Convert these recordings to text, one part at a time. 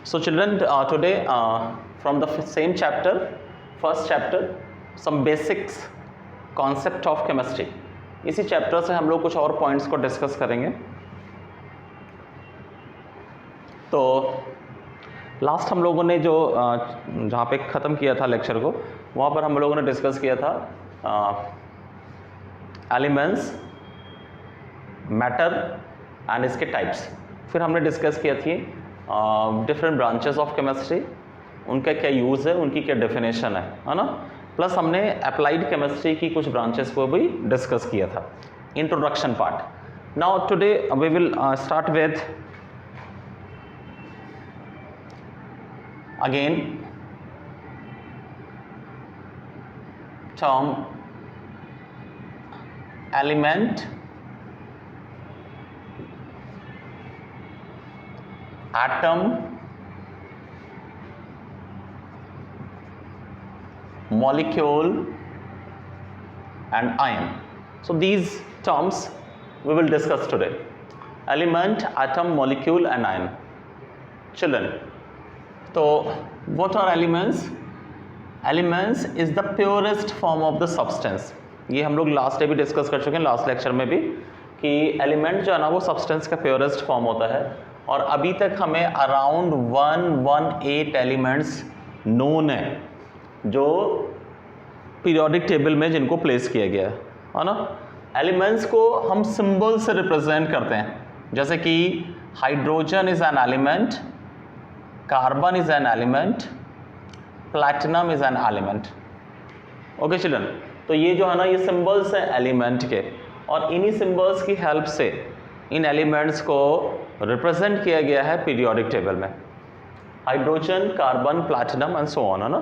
So children, today from the same chapter, first chapter, some basics concept of chemistry. इसी chapter से हम लोग कुछ और पॉइंट्स को डिस्कस करेंगे. तो लास्ट हम लोगों ने जो जहाँ पे ख़त्म किया था लेक्चर को, वहाँ पर हम लोगों ने डिस्कस किया था एलिमेंट्स, मैटर एंड इसके टाइप्स. फिर हमने डिस्कस किया थी डिफरेंट ब्रांचेस ऑफ केमिस्ट्री, उनका क्या यूज़ है, उनकी क्या डेफिनेशन है ना. प्लस हमने अप्लाइड केमिस्ट्री की कुछ ब्रांचेस को भी डिस्कस किया था. Introduction part. Now today we will start with again term element, atom, molecule and ion. So these terms we will discuss today. Element, atom, molecule and ion. Children, तो what are elements? Elements is the purest form of the substance. ये हम लोग last day भी discuss कर चुके हैं, last lecture में भी, कि एलिमेंट जो है ना वो सब्सटेंस का प्योरेस्ट फॉर्म होता है. और अभी तक हमें अराउंड 118 एलिमेंट्स नोन है जो पीरियोडिक टेबल में जिनको प्लेस किया गया है ना. एलिमेंट्स को हम सिंबल से रिप्रेजेंट करते हैं, जैसे कि hydrogen is an element, carbon is an element, platinum is an element. Okay children, तो ये जो है ना ये सिंबल्स हैं एलिमेंट के, और इन्हीं सिंबल्स की हेल्प से इन एलिमेंट्स को रिप्रेजेंट किया गया है पीरियोडिक टेबल में. Hydrogen, carbon, platinum and so on है ना.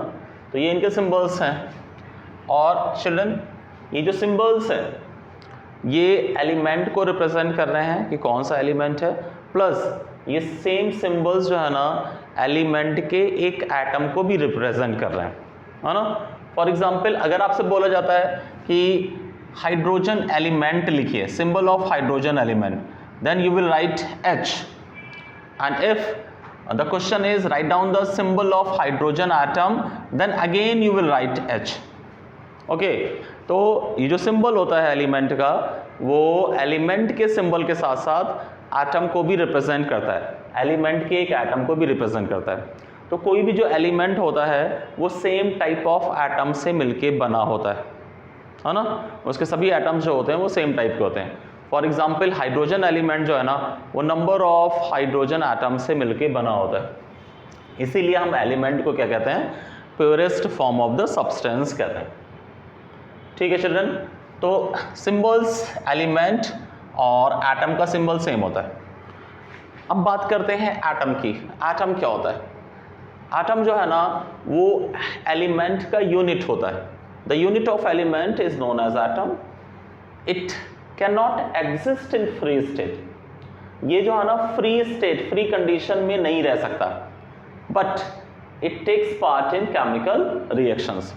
तो ये इनके सिंबल्स हैं. और चिल्ड्रन ये जो सिंबल्स हैं ये एलिमेंट को रिप्रेजेंट कर रहे हैं कि कौन सा एलिमेंट है, प्लस ये सेम सिंबल्स जो है ना एलिमेंट के एक एटम को भी रिप्रेजेंट कर रहे हैं, है ना. फॉर एग्जांपल अगर आपसे बोला जाता है कि हाइड्रोजन एलिमेंट लिखिए, symbol of hydrogen element, then you will write H. And if the question is write down the symbol of hydrogen atom, then again you will write H. Okay, तो ये जो सिंबल होता है element का, वो element के symbol के साथ साथ एटम को भी रिप्रेजेंट करता है, एलिमेंट के एक एटम को भी रिप्रेजेंट करता है. तो कोई भी जो एलिमेंट होता है वो सेम टाइप ऑफ एटम से मिलके बना होता है ना. उसके सभी एटम्स जो होते हैं वो सेम टाइप के होते हैं. फॉर एग्जांपल हाइड्रोजन एलिमेंट जो है ना वो नंबर ऑफ हाइड्रोजन एटम से मिलके बना होता है. इसीलिए हम एलिमेंट को क्या कहते हैं, purest form of the substance कहते हैं. ठीक है चिल्ड्रन, तो सिंबल्स एलिमेंट और एटम का सिंबल सेम होता है. अब बात करते हैं एटम की. एटम क्या होता है? एटम जो है ना वो एलिमेंट का यूनिट होता है. The unit of element is known as atom. It can not exist in free state. ये जो है ना फ्री स्टेट, फ्री कंडीशन में नहीं रह सकता, but it takes part in chemical reactions.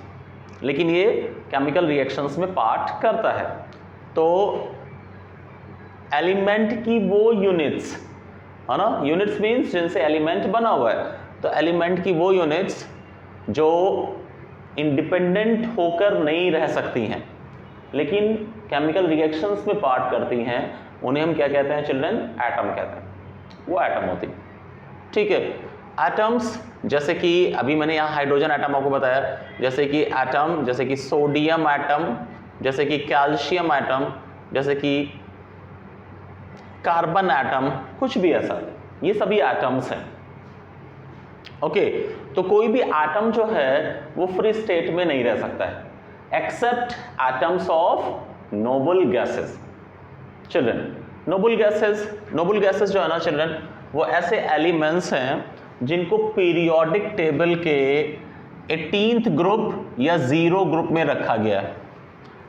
लेकिन ये केमिकल रिएक्शंस में पार्ट करता है. तो एलिमेंट की वो यूनिट्स है ना, यूनिट्स मीन्स जिनसे एलिमेंट बना हुआ है, तो एलिमेंट की वो यूनिट्स जो इंडिपेंडेंट होकर नहीं रह सकती हैं लेकिन केमिकल रिएक्शंस में पार्ट करती हैं, उन्हें हम क्या कहते हैं चिल्ड्रन? एटम कहते हैं. वो एटम होती है. ठीक है, एटम्स जैसे कि अभी मैंने यहाँ हाइड्रोजन एटम आपको बताया, जैसे कि एटम, जैसे कि सोडियम एटम, जैसे कि कैल्शियम एटम, जैसे कि कार्बन एटम, कुछ भी ऐसा, ये सभी एटम्स हैं. ओके, तो कोई भी एटम जो है वो फ्री स्टेट में नहीं रह सकता है except atoms of noble gases. Children noble gases जो है ना चिल्ड्रन, वो ऐसे एलिमेंट्स हैं जिनको पीरियोडिक टेबल के 18th ग्रुप या 0 ग्रुप में रखा गया है.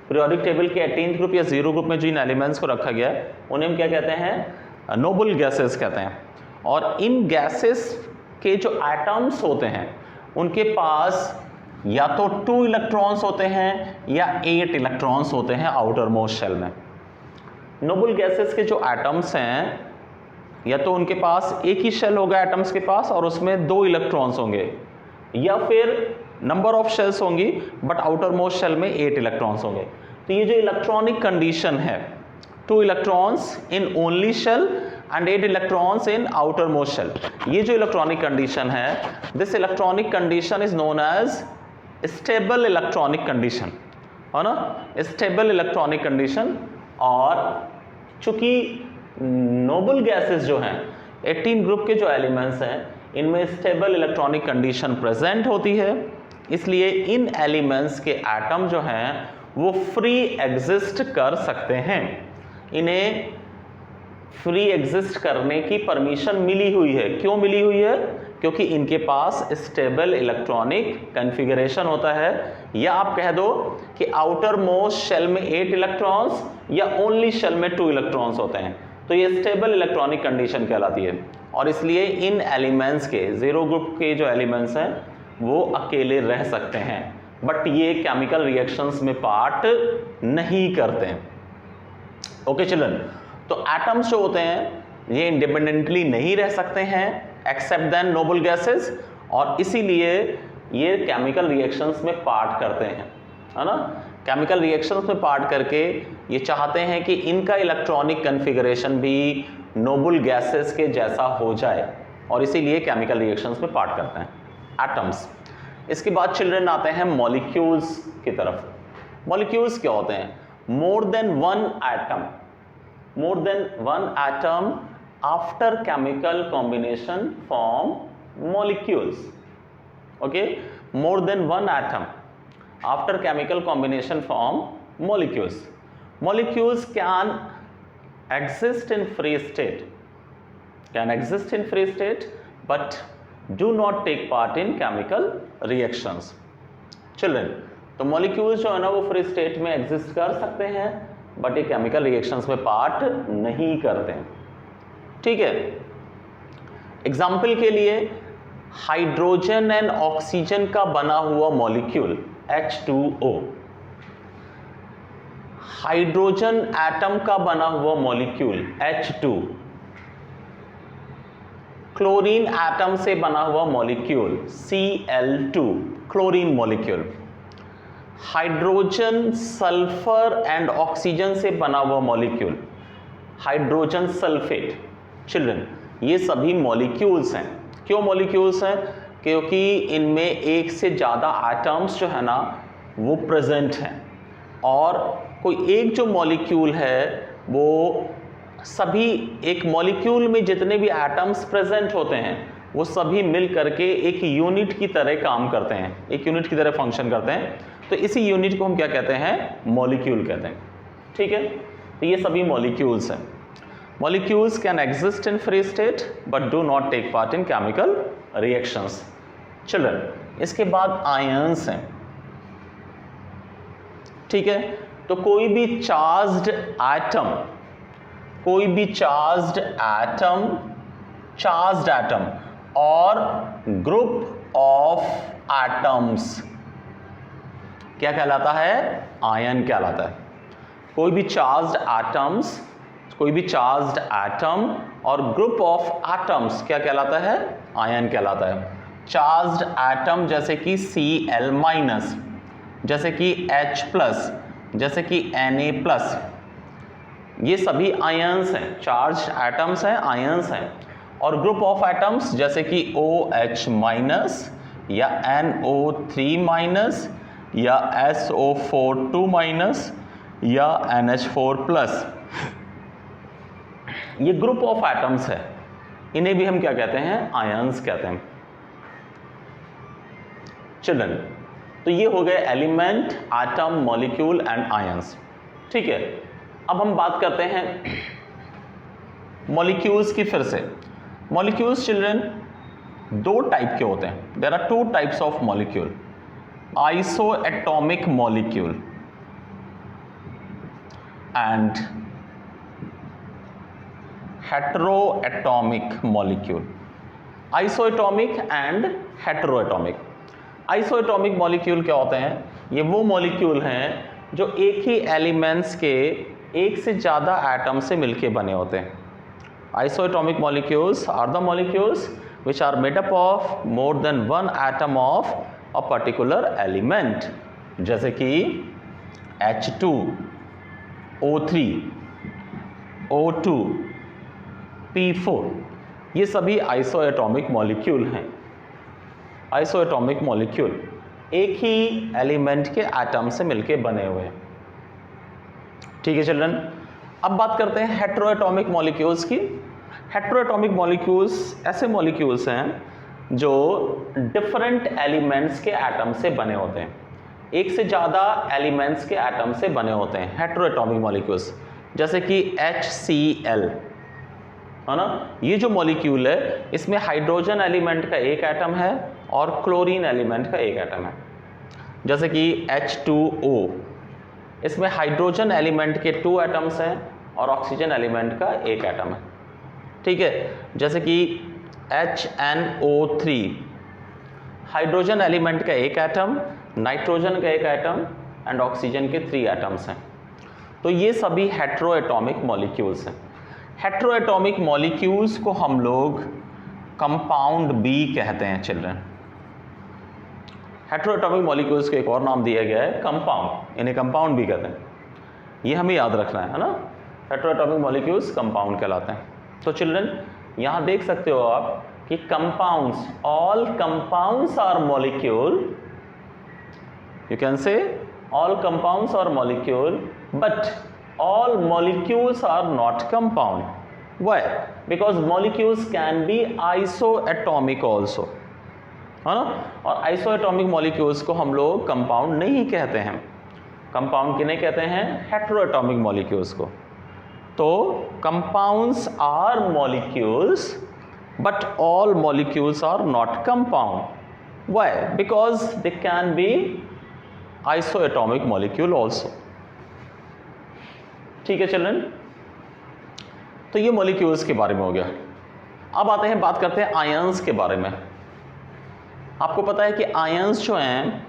पीरियोडिक टेबल के 18th ग्रुप या 0 ग्रुप में जिन एलिमेंट्स को रखा गया है उन्हें हम क्या कहते हैं? नोबल गैसेस कहते हैं. और इन गैसेस के जो एटम्स होते हैं उनके पास या तो 2 इलेक्ट्रॉन्स होते हैं या 8 इलेक्ट्रॉन्स होते हैं आउटर मोस्ट शेल में. नोबल गैसेस के जो एटम्स हैं या तो उनके पास एक ही शेल होगा एटम्स के पास और उसमें 2 इलेक्ट्रॉन्स होंगे, या फिर नंबर ऑफ शेल्स होंगी बट आउटर मोस्ट शेल में 8 इलेक्ट्रॉन्स होंगे। तो ये जो इलेक्ट्रॉनिक कंडीशन है, 2 electrons in only shell and 8 electrons in outermost shell, ये जो इलेक्ट्रॉनिक कंडीशन है, this electronic condition is known as stable electronic condition, है ना, स्टेबल इलेक्ट्रॉनिक कंडीशन। और चूंकि नोबल गैसेस जो हैं, 18 ग्रुप के जो एलिमेंट्स हैं, इनमें स्टेबल इलेक्ट्रॉनिक कंडीशन प्रेजेंट होती है, इसलिए इन एलिमेंट्स के एटम जो हैं वो फ्री एग्जिस्ट कर सकते हैं। इन्हें फ्री एग्जिस्ट करने की परमिशन मिली हुई है। क्यों मिली हुई है? क्योंकि इनके पास स्टेबल इलेक्ट्रॉनिक कॉन्फ़िगरेशन होता है, या आप कह दो कि आउटर मोस्ट शेल में 8 इलेक्ट्रॉन्स या ओनली शेल में 2 इलेक्ट्रॉन्स होते हैं, तो ये स्टेबल इलेक्ट्रॉनिक कंडीशन कहलाती है। और इसलिए इन एलिमेंट्स के, 0 ग्रुप के जो एलिमेंट्स हैं वो अकेले रह सकते हैं, बट ये केमिकल रिएक्शंस में पार्ट नहीं करते हैं। ओके चिल्ड्रन, तो एटम्स जो होते हैं ये इंडिपेंडेंटली नहीं रह सकते हैं एक्सेप्ट देन नोबल गैसेस, और इसीलिए ये केमिकल रिएक्शंस में पार्ट करते हैं, है ना। केमिकल रिएक्शंस में पार्ट करके ये चाहते हैं कि इनका इलेक्ट्रॉनिक कॉन्फ़िगरेशन भी नोबल गैसेस के जैसा हो जाए, और इसीलिए केमिकल रिएक्शंस में पार्ट करते हैं एटम्स। इसके बाद चिल्ड्रन आते हैं मॉलिक्यूल्स की तरफ। मॉलिक्यूल्स क्या होते हैं? More than one atom after chemical combination form molecules. Okay, more than one atom after chemical combination form molecules. Molecules can exist in free state, but do not take part in chemical reactions. Children, तो molecules जो है ना वो free state में exist कर सकते हैं, but ये chemical reactions में part नहीं करते हैं। ठीक है, एग्जाम्पल के लिए हाइड्रोजन एंड ऑक्सीजन का बना हुआ मॉलिक्यूल H2O, हाइड्रोजन एटम का बना हुआ मॉलिक्यूल H2, क्लोरीन एटम से बना हुआ molecule Cl2, chlorine molecule, hydrogen sulphur and oxygen से बना हुआ मॉलिक्यूल हाइड्रोजन सल्फेट। चिल्ड्रन, ये सभी मॉलिक्यूल्स हैं। क्यों मॉलिक्यूल्स हैं? क्योंकि इनमें एक से ज़्यादा एटम्स जो है ना वो प्रेजेंट हैं, और कोई एक जो मॉलिक्यूल है वो सभी, एक मॉलिक्यूल में जितने भी एटम्स प्रेजेंट होते हैं वो सभी मिल करके एक यूनिट की तरह काम करते हैं, एक यूनिट की तरह फंक्शन करते हैं। तो इसी यूनिट को हम क्या कहते हैं? मॉलिक्यूल कहते हैं। ठीक है, तो ये सभी मॉलिक्यूल्स हैं। Molecules can exist in free state but do not take part in chemical reactions. Children, इसके बाद आयंस हैं। ठीक है, तो कोई भी चार्ज्ड एटम और ग्रुप ऑफ एटम्स क्या कहलाता है? आयन कहलाता है। कोई भी चार्ज्ड एटम और ग्रुप ऑफ एटम्स क्या कहलाता है? आयन कहलाता है। चार्ज्ड एटम जैसे कि Cl-, जैसे कि H+, जैसे कि Na+, ये सभी आयंस हैं, चार्ज्ड एटम्स हैं, आयंस हैं। और ग्रुप ऑफ एटम्स जैसे कि OH- या NO3- या SO4 या NH4+, ये ग्रुप ऑफ एटम्स है, इन्हें भी हम क्या कहते हैं? आयंस कहते हैं। चिल्ड्रन, तो ये हो गए element, atom, molecule and ions. ठीक है, अब हम बात करते हैं मॉलिक्यूल्स की। फिर से मॉलिक्यूल्स चिल्ड्रन 2 टाइप के होते हैं। There are 2 types of molecule, isoatomic molecule and heteroatomic molecule. Isoatomic and heteroatomic. Isoatomic molecule क्या होते हैं? ये वो मॉलिक्यूल हैं जो एक ही एलिमेंट्स के एक से ज़्यादा एटम से मिलके बने होते हैं। Isoatomic molecules are the molecules which are made up of more than one atom of a particular element, जैसे कि H2, O3, O2, P4, ये सभी आइसोएटॉमिक मॉलिक्यूल हैं। आइसोएटॉमिक मॉलिक्यूल एक ही एलिमेंट के एटम से मिलके बने हुए हैं। ठीक है चिल्ड्रन, अब बात करते हैं हेटेरोएटॉमिक मॉलिक्यूल्स की। हेटेरोएटॉमिक मॉलिक्यूल्स ऐसे मॉलिक्यूल्स हैं जो डिफरेंट एलिमेंट्स के एटम से बने होते हैं, एक से ज़्यादा एलिमेंट्स के एटम से बने होते हैं हेटेरोएटॉमिक मॉलिक्यूल्स, जैसे कि HCl है ना। ये जो मॉलिक्यूल है इसमें हाइड्रोजन एलिमेंट का एक एटम है और क्लोरीन एलिमेंट का एक एटम है। जैसे कि H2O, इसमें हाइड्रोजन एलिमेंट के 2 एटम्स हैं और ऑक्सीजन एलिमेंट का एक एटम है। ठीक है, जैसे कि HNO3, हाइड्रोजन एलिमेंट का एक एटम, नाइट्रोजन का एक एटम एंड ऑक्सीजन के 3 एटम्स हैं। तो ये सभी हेटेरोएटॉमिक मॉलिक्यूल्स हैं। हेटेरोएटॉमिक मॉलिक्यूल्स को हम लोग कंपाउंड बी कहते हैं चिल्ड्रन। हेटेरोएटॉमिक मॉलिक्यूल्स को एक और नाम दिया गया है कंपाउंड, इन्हें कंपाउंड भी कहते हैं। ये हमें याद रखना है ना, हेटेरोएटॉमिक मॉलिक्यूल्स कंपाउंड कहलाते हैं। तो चिल्ड्रन यहाँ देख सकते हो आप कि compounds, all compounds are molecule, you can say all compounds are molecule but all molecules are not compound. Why? Because molecules can be isoatomic also, है ना। और आइसोएटॉमिक मॉलिक्यूल्स को हम लोग कंपाउंड नहीं कहते हैं। कंपाउंड किन्हें कहते हैं? हेटेरोएटॉमिक मॉलिक्यूल्स को। तो compounds are molecules but all molecules are not compound. Why? Because they can be isoatomic molecule also. ठीक है चिल्ड्रन, तो ये मॉलिक्यूल्स के बारे में हो गया। अब आते हैं, बात करते हैं आयंस के बारे में। आपको पता है कि आयंस जो हैं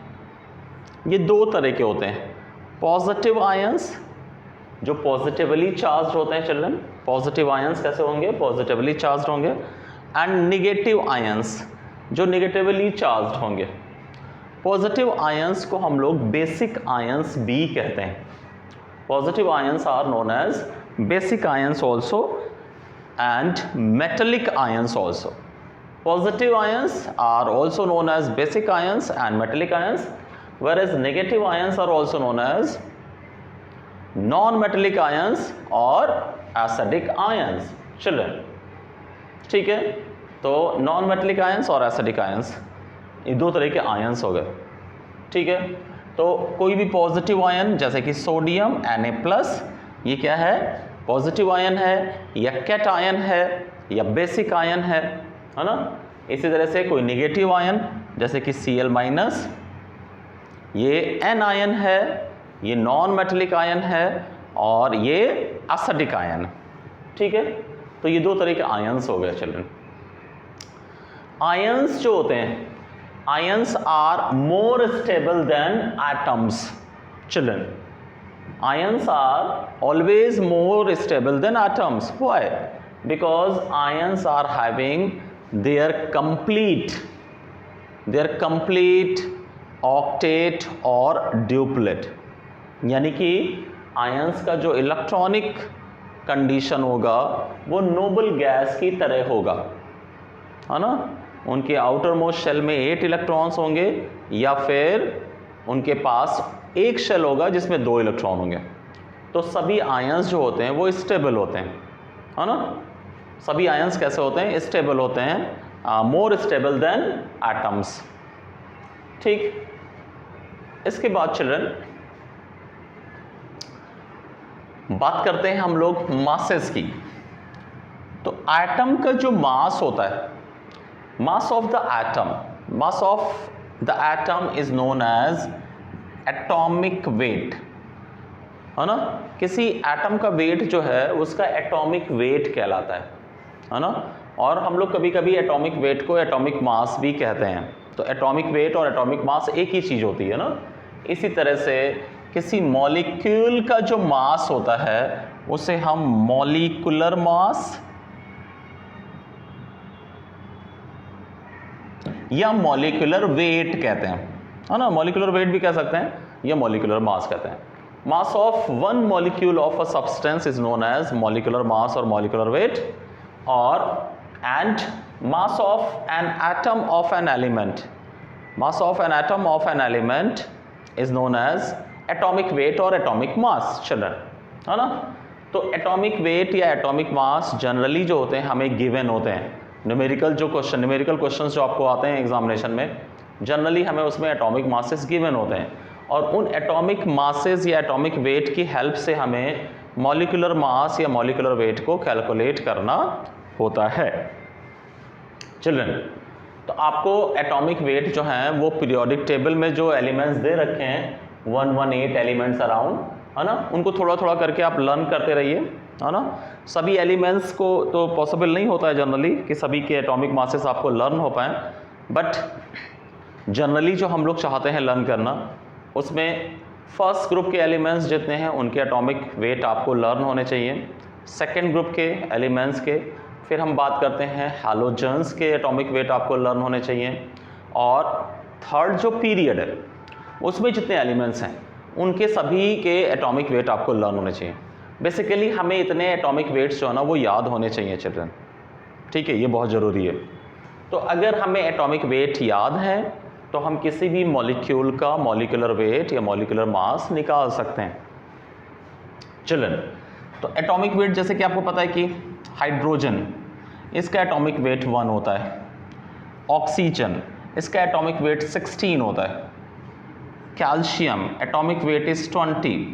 ये 2 तरह के होते हैं। पॉजिटिव आयंस जो पॉजिटिवली चार्ज होते हैं चिल्ड्रन, पॉजिटिव आयंस कैसे होंगे? पॉजिटिवली चार्ज होंगे। एंड निगेटिव आयंस जो निगेटिवली चार्ज होंगे। पॉजिटिव आयंस को हम लोग बेसिक आयंस भी कहते हैं। Positive ions are known as basic ions also and metallic ions also. Positive ions are also known as basic ions and metallic ions, whereas negative ions are also known as non-metallic ions or acidic ions. Children, ठीक है, तो non-metallic ions और acidic ions ये 2 तरह के ions हो गए। ठीक है, तो कोई भी पॉजिटिव आयन जैसे कि सोडियम Na+, ये क्या है? पॉजिटिव आयन है, या कैट आयन है, या बेसिक आयन है ना। इसी तरह से कोई नेगेटिव आयन जैसे कि Cl-, ये एन आयन है, ये नॉन मेटेलिक आयन है और ये एसिडिक आयन। ठीक है, तो ये 2 तरह के आयंस हो गए चिल्ड्रन। आयंस जो होते हैं, ions are more stable than atoms. Children, ions are always more stable than atoms. Why? Because ions are having their complete octet or duplet, यानी कि ions का जो इलेक्ट्रॉनिक कंडीशन होगा वो नोबल गैस की तरह होगा, है ना। उनके आउटर मोस्ट शेल में 8 इलेक्ट्रॉन्स होंगे या फिर उनके पास एक शेल होगा जिसमें 2 इलेक्ट्रॉन होंगे। तो सभी आयंस जो होते हैं वो स्टेबल होते हैं, है ना। सभी आयंस कैसे होते हैं? स्टेबल होते हैं, मोर स्टेबल देन एटम्स। ठीक, इसके बाद चिल्ड्रन बात करते हैं हम लोग मासेस की। तो एटम का जो मास होता है, mass of the atom is known as atomic weight, है ना। किसी एटम का वेट जो है उसका एटॉमिक वेट कहलाता है ना। और हम लोग कभी कभी एटॉमिक वेट को एटॉमिक मास भी कहते हैं। तो एटॉमिक वेट और एटॉमिक मास एक ही चीज़ होती है ना। इसी तरह से किसी मॉलिक्यूल का जो मास होता है उसे हम मॉलिक्यूलर मास या मॉलिक्यूलर वेट कहते हैं, है ना, मॉलिक्यूलर वेट भी कह सकते हैं या मॉलिक्यूलर मास कहते हैं। Mass of one molecule of a substance is known as molecular mass और मॉलिक्यूलर वेट, और and mass of an atom of an element, mass of an atom of an element is known as atomic weight और atomic mass children, है ना। तो atomic weight या atomic mass generally जो होते हैं हमें गिवन होते हैं, न्यूमेरिकल क्वेश्चन जो आपको आते हैं एग्जामिनेशन में, जनरली हमें उसमें एटॉमिक मासेस गिवन होते हैं, और उन एटॉमिक मासेस या एटॉमिक वेट की हेल्प से हमें मॉलिक्यूलर मास या मॉलिक्यूलर वेट को कैलकुलेट करना होता है चिल्ड्रन। तो आपको एटॉमिक वेट जो हैं वो पीरियोडिक टेबल में जो एलिमेंट्स दे रखे हैं 118 एलिमेंट्स अराउंड, है ना, उनको थोड़ा थोड़ा करके आप लर्न करते रहिए, है ना। सभी एलिमेंट्स को तो पॉसिबल नहीं होता है जनरली कि सभी के एटॉमिक मासेस आपको लर्न हो पाएँ, बट जनरली जो हम लोग चाहते हैं लर्न करना, उसमें फर्स्ट ग्रुप के एलिमेंट्स जितने हैं उनके एटॉमिक वेट आपको लर्न होने चाहिए, सेकेंड ग्रुप के एलिमेंट्स के, फिर हम बात करते हैं हैलोजेंस के एटॉमिक वेट आपको लर्न होने चाहिए, और थर्ड जो पीरियड है उसमें जितने एलिमेंट्स हैं उनके सभी के एटॉमिक वेट आपको लर्न होने चाहिए। बेसिकली हमें इतने एटॉमिक वेट्स जो है ना वो याद होने चाहिए चिल्ड्रन, ठीक है, ये बहुत ज़रूरी है। तो अगर हमें एटॉमिक वेट याद है तो हम किसी भी मॉलिक्यूल का मॉलिक्यूलर वेट या मॉलिक्यूलर मास निकाल सकते हैं चिल्ड्रन। तो एटॉमिक वेट जैसे कि आपको पता है कि हाइड्रोजन इसका एटॉमिक वेट 1 होता है, ऑक्सीजन इसका एटॉमिक वेट 16 होता है, calcium atomic weight is 20,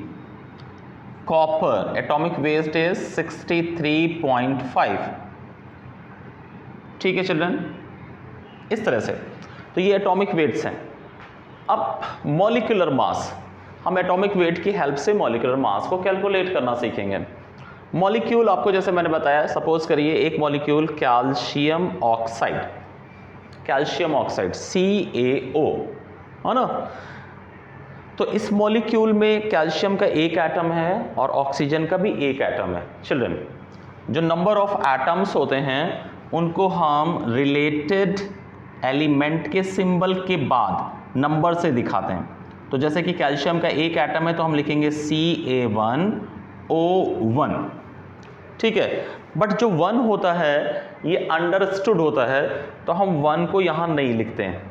copper atomic weight is 63.5, ठीक है चिल्ड्रन, इस तरह से। तो ये एटॉमिक वेट्स हैं। अब मॉलिक्यूलर मास, हम एटॉमिक वेट की हेल्प से मॉलिक्यूलर मास को कैलकुलेट करना सीखेंगे। मॉलिक्यूल आपको जैसे मैंने बताया, सपोज करिए एक मॉलिक्यूल कैल्शियम ऑक्साइड CaO, है ना। तो इस मॉलिक्यूल में कैल्शियम का एक एटम है और ऑक्सीजन का भी एक एटम है चिल्ड्रन। जो नंबर ऑफ एटम्स होते हैं उनको हम रिलेटेड एलिमेंट के सिंबल के बाद नंबर से दिखाते हैं। तो जैसे कि कैल्शियम का एक एटम है तो हम लिखेंगे Ca1O1, ठीक है। बट जो 1 होता है ये अंडरस्टूड होता है, तो हम 1 को यहां नहीं लिखते हैं।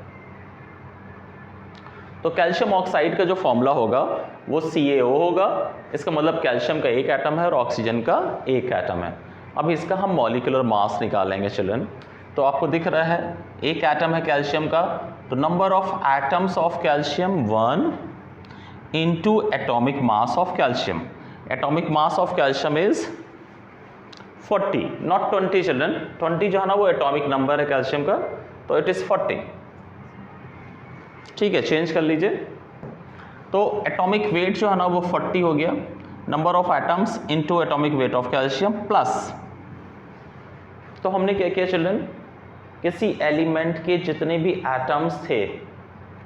तो कैल्शियम ऑक्साइड का जो फॉर्मूला होगा वो CaO होगा, इसका मतलब कैल्शियम का एक एटम है और ऑक्सीजन का एक एटम है। अब इसका हम मॉलिक्यूलर मास निकालेंगे चिल्ड्रन। तो आपको दिख रहा है एक एटम है कैल्शियम का, तो number of atoms of calcium 1 into atomic mass of calcium. Atomic mass of calcium is 40, not 20 children. 20 जो है ना वो एटॉमिक नंबर है कैल्शियम का, तो इट इज 40, ठीक है, चेंज कर लीजिए। तो एटॉमिक वेट जो है ना वो 40 हो गया, number of atoms into atomic weight of calcium plus, तो हमने क्या किया चिल्ड्रन, किसी एलिमेंट के जितने भी एटम्स थे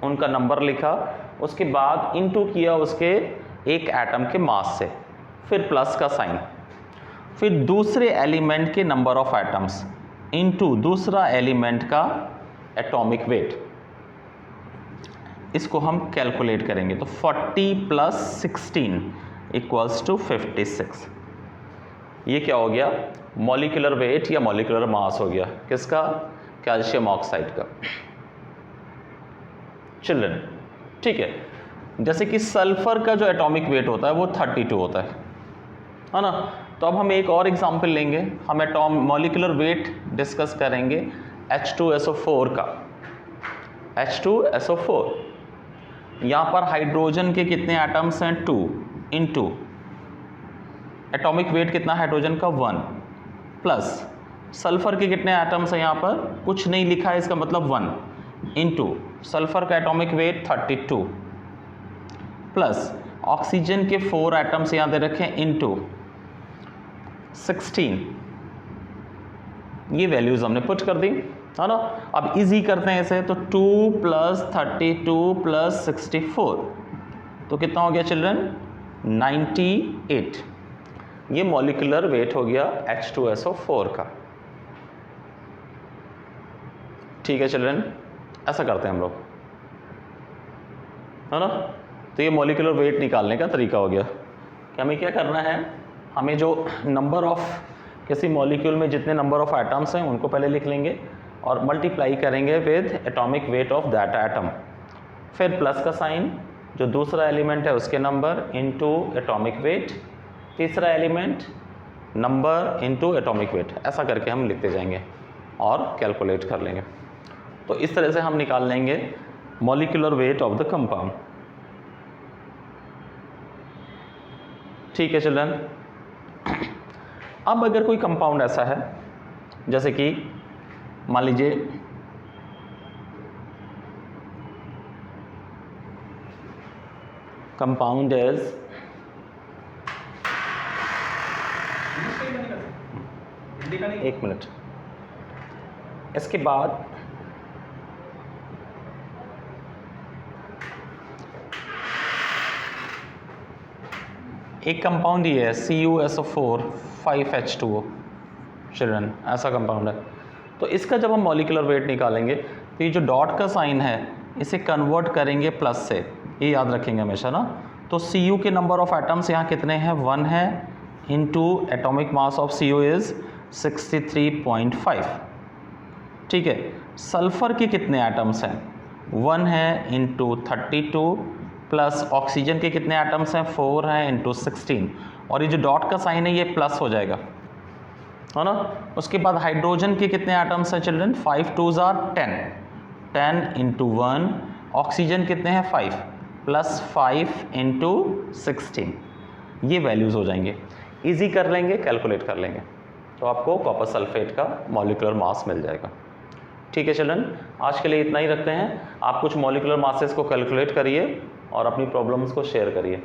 उनका नंबर लिखा, उसके बाद इनटू किया उसके एक एटम के मास से, फिर प्लस का साइन, फिर दूसरे एलिमेंट के नंबर ऑफ एटम्स इनटू दूसरा एलिमेंट का एटॉमिक वेट, इसको हम कैलकुलेट करेंगे। तो 40 + 16 = 56। ये क्या हो गया, मॉलिक्यूलर वेट या मॉलिक्यूलर मास हो गया, किसका, कैल्शियम ऑक्साइड का चिल्ड्रन, ठीक है। जैसे कि सल्फर का जो एटॉमिक वेट होता है वो 32 होता है ना। तो अब हम एक और एग्जांपल लेंगे, हम मॉलिक्यूलर वेट डिस्कस करेंगे H2SO4 का। H2SO4, यहाँ पर हाइड्रोजन के कितने एटम्स हैं, 2 इंटू एटॉमिक वेट कितना हाइड्रोजन का 1, प्लस सल्फर के कितने एटम्स हैं, यहाँ पर कुछ नहीं लिखा है, इसका मतलब 1 इंटू सल्फर का एटॉमिक वेट 32, प्लस ऑक्सीजन के 4 एटम्स यहाँ दे रखे हैं इंटू 16। ये वैल्यूज हमने पुट कर दी, है ना। अब इजी करते हैं इसे, तो 2 + 32 + 64, तो कितना हो गया चिल्ड्रन, 98। ये मॉलिक्यूलर वेट हो गया H2SO4 का, ठीक है चिल्ड्रन। ऐसा करते हैं हम लोग, है ना। तो ये मॉलिक्यूलर वेट निकालने का तरीका हो गया कि हमें क्या करना है, हमें जो नंबर ऑफ किसी मॉलिक्यूल में जितने नंबर ऑफ एटम्स हैं उनको पहले लिख लेंगे और मल्टीप्लाई करेंगे with atomic weight of that atom, फिर प्लस का साइन, जो दूसरा एलिमेंट है उसके नंबर इनटू एटॉमिक वेट, तीसरा element number into atomic weight, ऐसा करके हम लिखते जाएंगे और कैलकुलेट कर लेंगे। तो इस तरह से हम निकाल लेंगे molecular weight of the compound. ठीक है चिल्ड्रन। अब अगर कोई कंपाउंड ऐसा है, जैसे कि मान लीजिए कंपाउंड इज एक मिनट, इसके बाद एक कंपाउंड ये है CuSO4 5H2O, चिल्ड्रन ऐसा कंपाउंड है। तो इसका जब हम मॉलिक्यूलर वेट निकालेंगे तो ये जो डॉट का साइन है इसे कन्वर्ट करेंगे प्लस से, ये याद रखेंगे हमेशा ना। तो Cu के नंबर ऑफ एटम्स यहाँ कितने हैं, 1 है, into atomic mass of Cu is 63.5। ठीक है, सल्फर के कितने एटम्स हैं, 1 है इंटू 32, प्लस ऑक्सीजन के कितने एटम्स हैं, 4 हैं इंटू 16, और ये जो डॉट का साइन है ये प्लस हो जाएगा, है ना। उसके बाद हाइड्रोजन के कितने एटम्स हैं children, 5 2s are 10, 10 into 1, oxygen कितने हैं 5, प्लस 5 इंटू 16, ये वैल्यूज़ हो जाएंगे। इजी कर लेंगे, कैलकुलेट कर लेंगे, तो आपको कॉपर सल्फेट का मॉलिक्यूलर मास मिल जाएगा। ठीक है चिल्ड्रन, आज के लिए इतना ही रखते हैं। आप कुछ मॉलिक्यूलर मासेस को कैलकुलेट करिए और अपनी प्रॉब्लम्स को शेयर करिए।